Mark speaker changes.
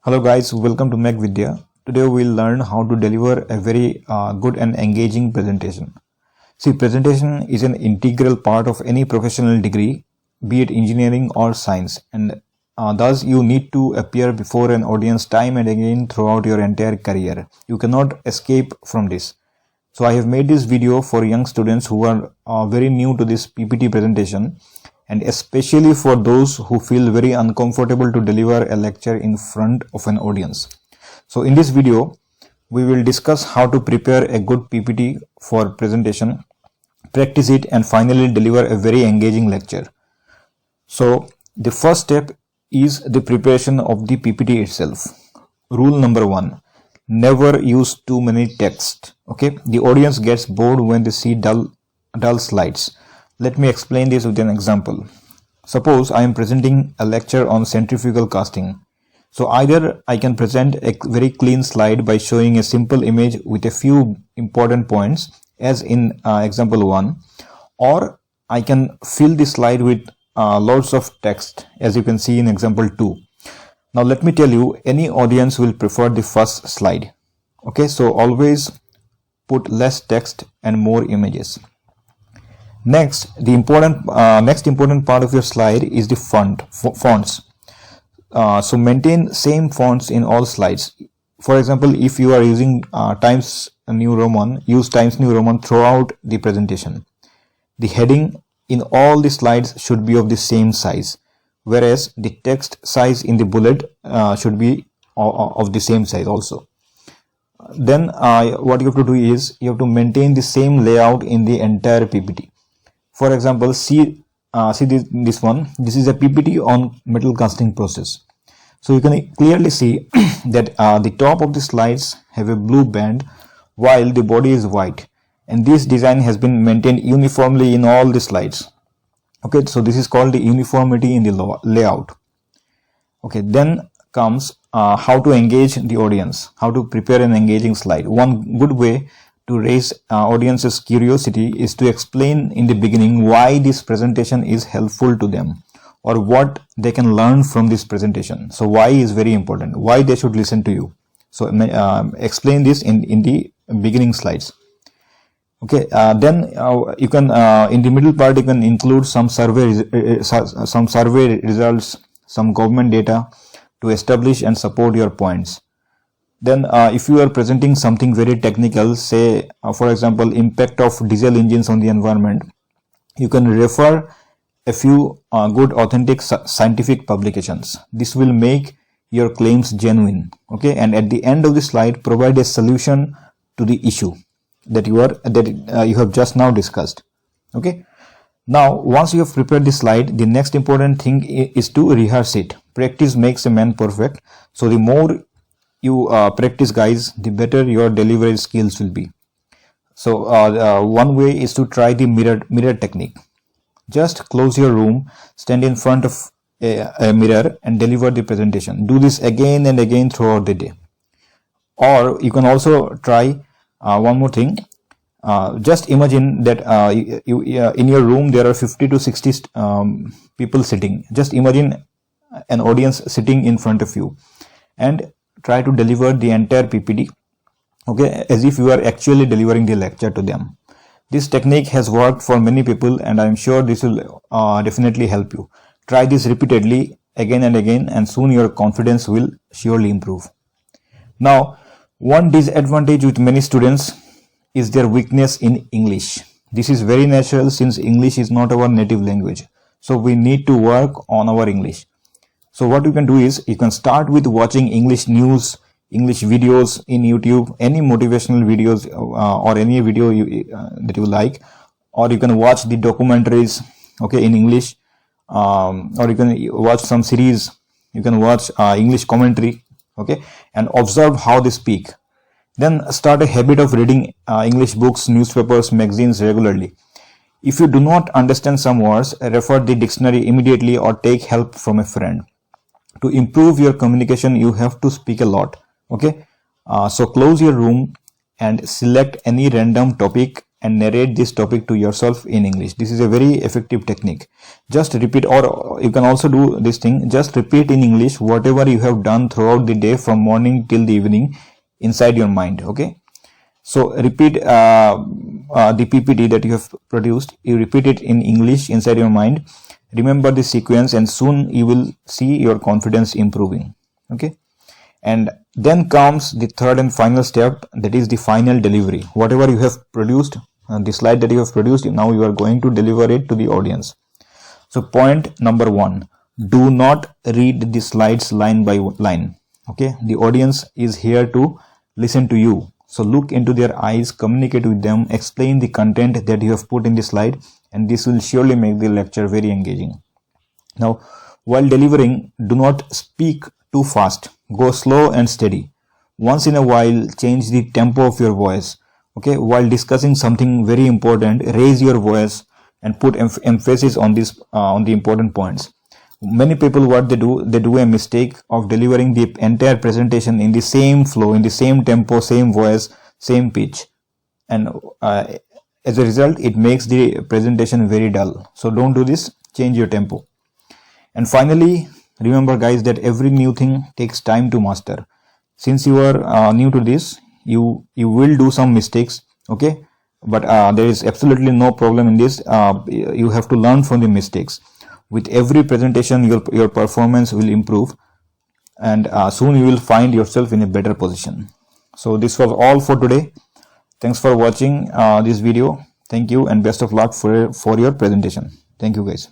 Speaker 1: Hello guys, welcome to Mac Vidya. Today we'll learn how to deliver a very good and engaging presentation. See, presentation is an integral part of any professional degree, be it engineering or science, and thus you need to appear before an audience time and again throughout your entire career. You cannot escape from this. So I have made this video for young students who are very new to this PPT presentation, and especially for those who feel very uncomfortable to deliver a lecture in front of an audience. So in this video, we will discuss how to prepare a good PPT for presentation, practice it, and finally deliver a very engaging lecture. So the first step is the preparation of the PPT itself. Rule number 1. Never use too many text. Okay, the audience gets bored when they see dull slides. Let me explain this with an example. Suppose I am presenting a lecture on centrifugal casting. So either I can present a very clean slide by showing a simple image with a few important points as in example 1, or I can fill the slide with lots of text as you can see in example 2. Now let me tell you, any audience will prefer the first slide. Okay, so always put less text and more images. Next, the next important part of your slide is the fonts. So maintain same fonts in all slides. For example, if you are using Times New Roman, use Times New Roman throughout the presentation. The heading in all the slides should be of the same size, whereas the text size in the bullet should be of the same size also. Then what you have to do is you have to maintain the same layout in the entire PPT. For example, see this one. This is a PPT on metal casting process. So you can clearly see that the top of the slides have a blue band while the body is white, and this design has been maintained uniformly in all the slides. Okay, so this is called the uniformity in the layout. Okay, then comes how to engage the audience, how to prepare an engaging slide. One good way to raise audience's curiosity is to explain in the beginning why this presentation is helpful to them or what they can learn from this presentation. So why is very important, why they should listen to you. So explain this in the beginning slides. Okay, then you can in the middle part you can include some survey results, some government data to establish and support your points. Then if you are presenting something very technical, say for example impact of diesel engines on the environment, you can refer a few good authentic scientific publications. This will make your claims genuine. Okay, and at the end of the slide provide a solution to the issue that you have just now discussed. Okay, now once you have prepared the slide, the next important thing is to rehearse it. Practice makes a man perfect. So the more you practice, guys, the better your delivery skills will be. So one way is to try the mirror technique. Just close your room, stand in front of a mirror and deliver the presentation. Do this again and again throughout the day. Or you can also try one more thing. Just imagine that in your room there are 50 to 60 people sitting. Just imagine an audience sitting in front of you and try to deliver the entire PPT, okay, as if you are actually delivering the lecture to them. This technique has worked for many people and I am sure this will definitely help you. Try this repeatedly again and again, and soon your confidence will surely improve. Now, one disadvantage with many students is their weakness in English. This is very natural since English is not our native language. So we need to work on our English. So what you can do is you can start with watching English news, English videos in YouTube, any motivational videos or any video that you like, or you can watch the documentaries, okay, in English, or you can watch some series, you can watch English commentary, okay, and observe how they speak. Then start a habit of reading English books, newspapers, magazines regularly. If you do not understand some words, refer the dictionary immediately or take help from a friend. To improve your communication, you have to speak a lot. Okay, so close your room and select any random topic and narrate this topic to yourself in English. This is a very effective technique. Just repeat, or you can also do this thing, just repeat in English whatever you have done throughout the day from morning till the evening inside your mind. Okay, so repeat the PPT that you have produced, you repeat it in English inside your mind. Remember the sequence, and soon you will see your confidence improving. Okay, and then comes the third and final step, that is the final delivery. Whatever you have produced, the slide that you have produced, now you are going to deliver it to the audience. So point number 1, do not read the slides line by line. Okay, the audience is here to listen to you. So look into their eyes, communicate with them, explain the content that you have put in the slide, and this will surely make the lecture very engaging. Now, while delivering, do not speak too fast. Go slow and steady. Once in a while, change the tempo of your voice. Okay, while discussing something very important, raise your voice and put emphasis on this on the important points. Many people, what they do a mistake of delivering the entire presentation in the same flow, in the same tempo, same voice, same pitch, and as a result, it makes the presentation very dull. So don't do this. Change your tempo. And finally, remember guys, that every new thing takes time to master. Since you are new to this, you will do some mistakes. Okay, but there is absolutely no problem in this. You have to learn from the mistakes. With every presentation, your performance will improve, and soon you will find yourself in a better position. So this was all for today. Thanks for watching this video. Thank you, and best of luck for your presentation. Thank you guys.